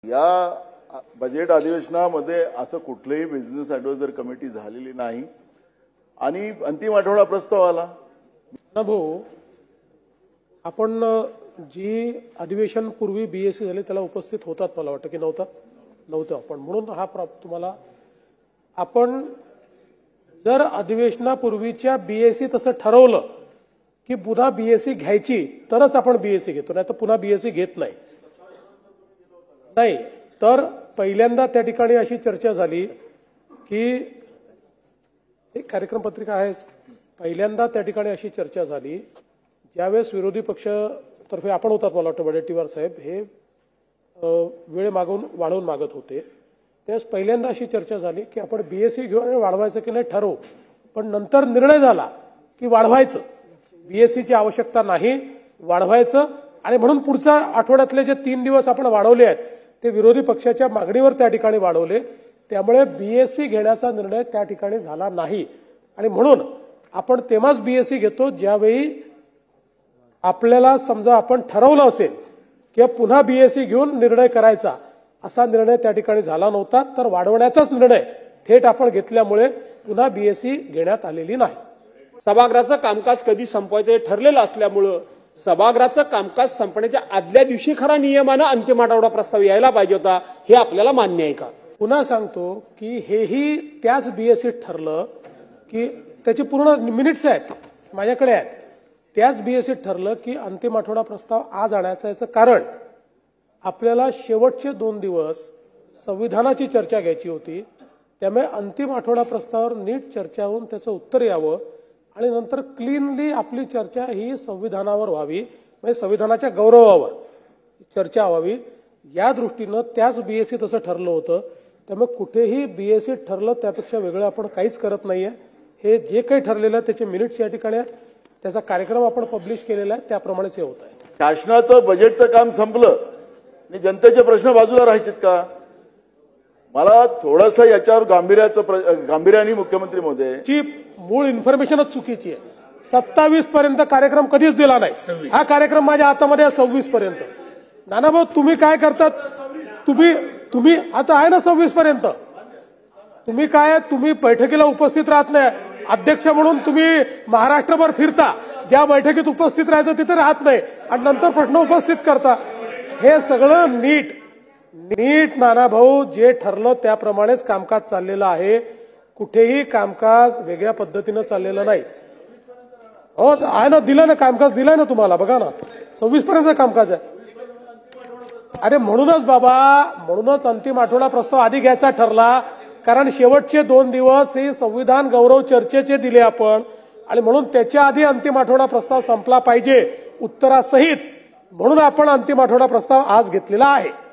या बजेट अधिवेशनामध्ये असं कुठलेही बिझनेस ॲडवायझर कमिटी झालेली नाही आणि अंतिम आठवडा प्रस्ताव आला। भाऊ, आपण जी अधिवेशन पूर्वी बीएससी झाले त्याला उपस्थित होतात, मला वाटतं की नव्हतं आपण, म्हणून हा तुम्हाला आपण जर अधिवेशनापूर्वीच्या बीएससी तसं ठरवलं की पुन्हा बीएससी घ्यायची तरच आपण बीएससी घेतो, नाही तर पुन्हा बीएससी घेत नाही। तर पहिल्यांदा त्या ठिकाणी अशी चर्चा झाली की एक कार्यक्रम पत्रिका आहे, पहिल्यांदा त्या ठिकाणी अशी चर्चा झाली ज्यावेळेस विरोधी पक्ष तर्फे आपण होतात, मला वाटतं वडेट्टीवार साहेब हे वेळ वाढवून मागत होते, त्यावेळेस पहिल्यांदा अशी चर्चा झाली की आपण बीएससी घेऊ आणि वाढवायचं की नाही ठरवू, पण नंतर निर्णय झाला की वाढवायचं, बीएससीची आवश्यकता नाही, वाढवायचं। आणि म्हणून पुढच्या आठवड्यातले जे 3 दिवस आपण वाढवले आहेत ते विरोधी पक्षाच्या मागणीवर त्या ठिकाणी वाढवले, त्यामुळे बीएससी घेण्याचा निर्णय त्या ठिकाणी झाला नाही। आणि म्हणून आपण तेव्हाच बीएससी घेतो ज्यावेळी आपल्याला समजा आपण ठरवलं असेल की पुन्हा बीएससी घेऊन निर्णय करायचा, असा निर्णय त्या ठिकाणी झाला नव्हता, तर वाढवण्याचाच निर्णय थेट आपण घेतल्यामुळे पुन्हा बीएससी घेण्यात आलेली नाही। सभागृहाचं कामकाज कधी संपवायचं हे ठरलेलं असल्यामुळं सभागृहाचं कामकाज संपण्याच्या आदल्या दिवशी खरा नियमानं अंतिम आठवडा प्रस्ताव यायला पाहिजे होता, हे आपल्याला मान्य आहे का? पुन्हा सांगतो की हेही त्याच बीएससीत ठरलं की त्याचे पूर्ण मिनिट्स आहेत माझ्याकडे आहेत, त्याच बीएससीत ठरलं की अंतिम आठवडा प्रस्ताव आज आणायचा। याचं कारण आपल्याला शेवटचे 2 दिवस संविधानाची चर्चा घ्यायची होती, त्यामुळे अंतिम आठवडा प्रस्तावावर नीट चर्चा होऊन त्याचं उत्तर यावं आणि नंतर क्लीनली आपली चर्चा ही संविधानावर व्हावी, म्हणजे संविधानाच्या गौरवावर चर्चा व्हावी, या दृष्टीनं त्याच बीएससी तसं ठरलं होतं। त्यामुळे कुठेही बीएससी ठरलं त्यापेक्षा वेगळं आपण काहीच करत नाहीये। हे जे काही ठरलेलं आहे त्याचे मिनिट्स या ठिकाणी आहेत, त्याचा कार्यक्रम आपण पब्लिश केलेला आहे, त्याप्रमाणेच हे होत आहे। शासनाचं बजेटचं काम संपलं आणि जनतेचे प्रश्न बाजूला राहायचेत का? मला थोडंसं याच्यावर गांभीर्याने मुख्यमंत्री महोदय ची मूळ इन्फॉर्मेशनच चुकीची आहे। 27 पर्यंत कार्यक्रम कधीच दिला नाही, हा कार्यक्रम माझ्या हातामध्ये 26 पर्यंत। नानाभाऊ तुम्ही काय करतात, तुम्ही आता आहे ना 26 पर्यंत, तुम्ही बैठकीला उपस्थित राहत नाही, अध्यक्ष म्हणून तुम्ही महाराष्ट्रभर फिरता, ज्या बैठकीत उपस्थित राहायचं तिथे राहत नाही आणि नंतर प्रश्न उपस्थित करता। हे सगळं नीट नानाभाऊ जे ठरलं त्याप्रमाणेच कामकाज चाललेलं आहे, कुठेही कामकाज वेगळ्या पद्धतीनं चाललेलं नाही। हो आहे ना, दिलं ना कामकाज, दिलंय ना तुम्हाला, बघा ना 26 पर्यंत कामकाज आहे। अरे म्हणूनच बाबा, म्हणूनच अंतिम आठवडा प्रस्ताव आधी घ्यायचा ठरला, कारण शेवटचे 2 दिवस हे संविधान गौरव चर्चेचे दिले आपण, आणि म्हणून त्याच्या आधी अंतिम आठवडा प्रस्ताव संपला पाहिजे उत्तरासहित, म्हणून आपण अंतिम आठवडा प्रस्ताव आज घेतलेला आहे।